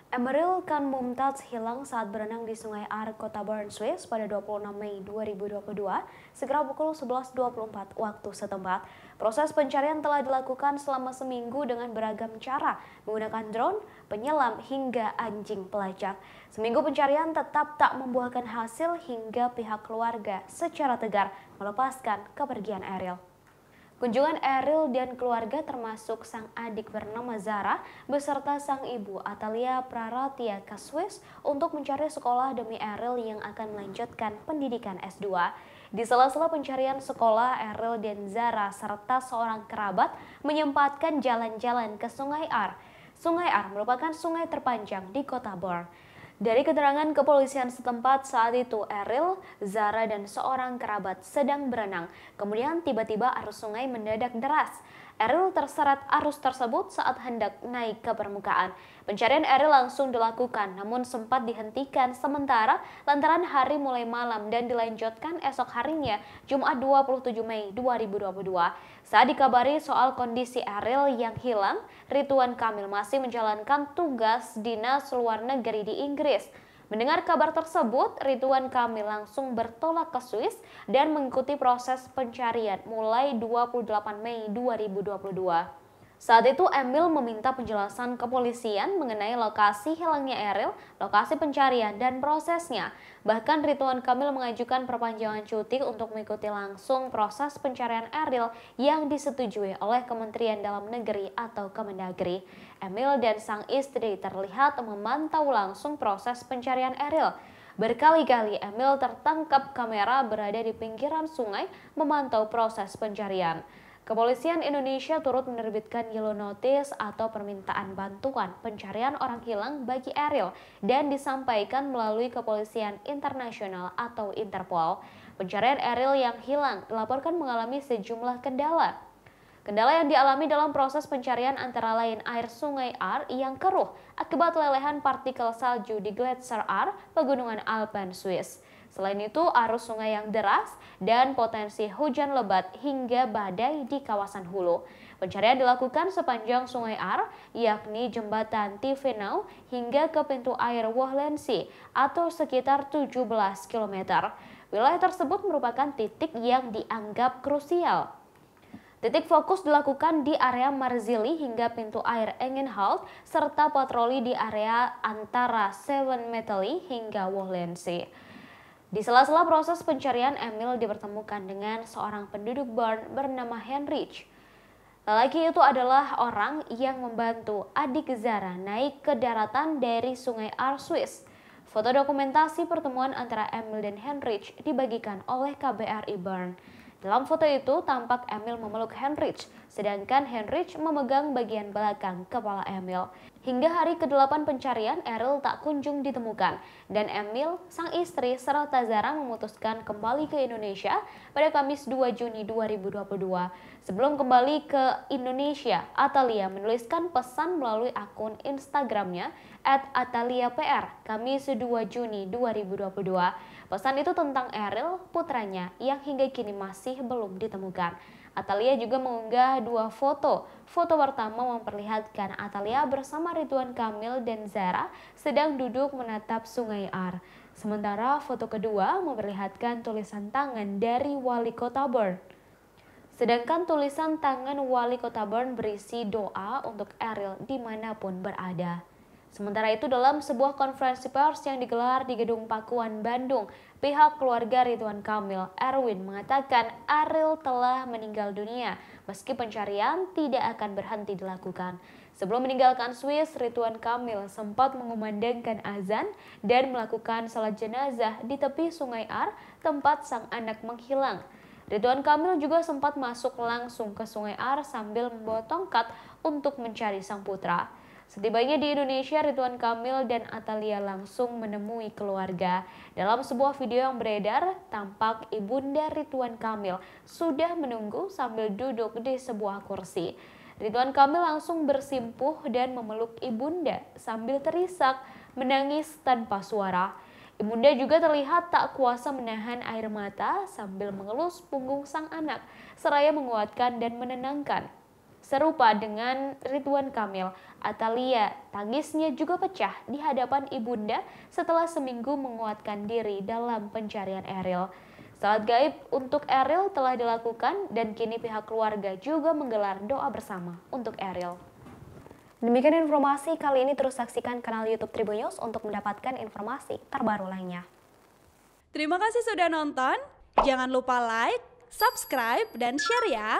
Emeril Khan Mumtaz hilang saat berenang di Sungai Ar, Kota Bern, Swiss pada 26 Mei 2022, segera pukul 11.24 waktu setempat. Proses pencarian telah dilakukan selama seminggu dengan beragam cara, menggunakan drone, penyelam, hingga anjing pelacak. Seminggu pencarian tetap tak membuahkan hasil hingga pihak keluarga secara tegar melepaskan kepergian Eril. Kunjungan Eril dan keluarga termasuk sang adik bernama Zara beserta sang ibu Atalia Praratia ke Swiss untuk mencari sekolah demi Eril yang akan melanjutkan pendidikan S2. Di sela-sela pencarian sekolah, Eril dan Zara serta seorang kerabat menyempatkan jalan-jalan ke Sungai Ar. Sungai Ar merupakan sungai terpanjang di kota Bern. Dari keterangan kepolisian setempat saat itu, Eril, Zara, dan seorang kerabat sedang berenang. Kemudian tiba-tiba arus sungai mendadak deras. Eril terseret arus tersebut saat hendak naik ke permukaan. Pencarian Eril langsung dilakukan, namun sempat dihentikan sementara lantaran hari mulai malam dan dilanjutkan esok harinya, Jumat 27 Mei 2022. Saat dikabari soal kondisi Eril yang hilang, Ridwan Kamil masih menjalankan tugas dinas luar negeri di Inggris. Mendengar kabar tersebut, Ridwan Kamil langsung bertolak ke Swiss dan mengikuti proses pencarian mulai 28 Mei 2022. Saat itu Emil meminta penjelasan kepolisian mengenai lokasi hilangnya Eril, lokasi pencarian, dan prosesnya. Bahkan Ridwan Kamil mengajukan perpanjangan cuti untuk mengikuti langsung proses pencarian Eril yang disetujui oleh Kementerian Dalam Negeri atau Kemendagri. Emil dan sang istri terlihat memantau langsung proses pencarian Eril. Berkali-kali Emil tertangkap kamera berada di pinggiran sungai memantau proses pencarian. Kepolisian Indonesia turut menerbitkan Yellow Notice atau permintaan bantuan pencarian orang hilang bagi Eril dan disampaikan melalui Kepolisian Internasional atau Interpol. Pencarian Eril yang hilang dilaporkan mengalami sejumlah kendala. Kendala yang dialami dalam proses pencarian antara lain air Sungai Ar yang keruh akibat lelehan partikel salju di Gletser Ar, pegunungan Alpen, Swiss. Selain itu, arus sungai yang deras dan potensi hujan lebat hingga badai di kawasan hulu. Pencarian dilakukan sepanjang Sungai Ar, yakni jembatan Tiefenau hingga ke pintu air Wohlensi atau sekitar 17 km. Wilayah tersebut merupakan titik yang dianggap krusial. Titik fokus dilakukan di area Marzili hingga pintu air Engenholt serta patroli di area antara Sevenmeteli hingga Wohlensi. Di sela-sela proses pencarian, Emil dipertemukan dengan seorang penduduk Bern bernama Heinrich. Lelaki itu adalah orang yang membantu adik Zara naik ke daratan dari Sungai Ar, Swiss. Foto dokumentasi pertemuan antara Emil dan Heinrich dibagikan oleh KBRI Bern. Dalam foto itu tampak Emil memeluk Heinrich, sedangkan Heinrich memegang bagian belakang kepala Emil. Hingga hari ke-8 pencarian, Eril tak kunjung ditemukan, dan Emil, sang istri, serta Zara memutuskan kembali ke Indonesia pada Kamis 2 Juni 2022. Sebelum kembali ke Indonesia, Atalia menuliskan pesan melalui akun Instagramnya @ataliapr Kamis 2 Juni 2022. Pesan itu tentang Eril, putranya, yang hingga kini masih belum ditemukan. Atalia juga mengunggah dua foto. Foto pertama memperlihatkan Atalia bersama Ridwan Kamil dan Zara sedang duduk menatap Sungai Ar. Sementara foto kedua memperlihatkan tulisan tangan dari Wali Kota Bern. Sedangkan tulisan tangan Wali Kota Bern berisi doa untuk Eril dimanapun berada. Sementara itu dalam sebuah konferensi pers yang digelar di Gedung Pakuan, Bandung, pihak keluarga Ridwan Kamil, Erwin, mengatakan Eril telah meninggal dunia meski pencarian tidak akan berhenti dilakukan. Sebelum meninggalkan Swiss, Ridwan Kamil sempat mengumandangkan azan dan melakukan salat jenazah di tepi Sungai Ar, tempat sang anak menghilang. Ridwan Kamil juga sempat masuk langsung ke Sungai Ar sambil membawa tongkat untuk mencari sang putra. Setibanya di Indonesia, Ridwan Kamil dan Atalia langsung menemui keluarga. Dalam sebuah video yang beredar, tampak ibunda Ridwan Kamil sudah menunggu sambil duduk di sebuah kursi. Ridwan Kamil langsung bersimpuh dan memeluk ibunda sambil terisak, menangis tanpa suara. Ibunda juga terlihat tak kuasa menahan air mata sambil mengelus punggung sang anak, seraya menguatkan dan menenangkan. Serupa dengan Ridwan Kamil, Atalia tangisnya juga pecah di hadapan ibunda setelah seminggu menguatkan diri dalam pencarian Eril. Salat gaib untuk Eril telah dilakukan dan kini pihak keluarga juga menggelar doa bersama untuk Eril. Demikian informasi kali ini, terus saksikan kanal YouTube Tribun News untuk mendapatkan informasi terbaru lainnya. Terima kasih sudah nonton. Jangan lupa like, subscribe, dan share ya.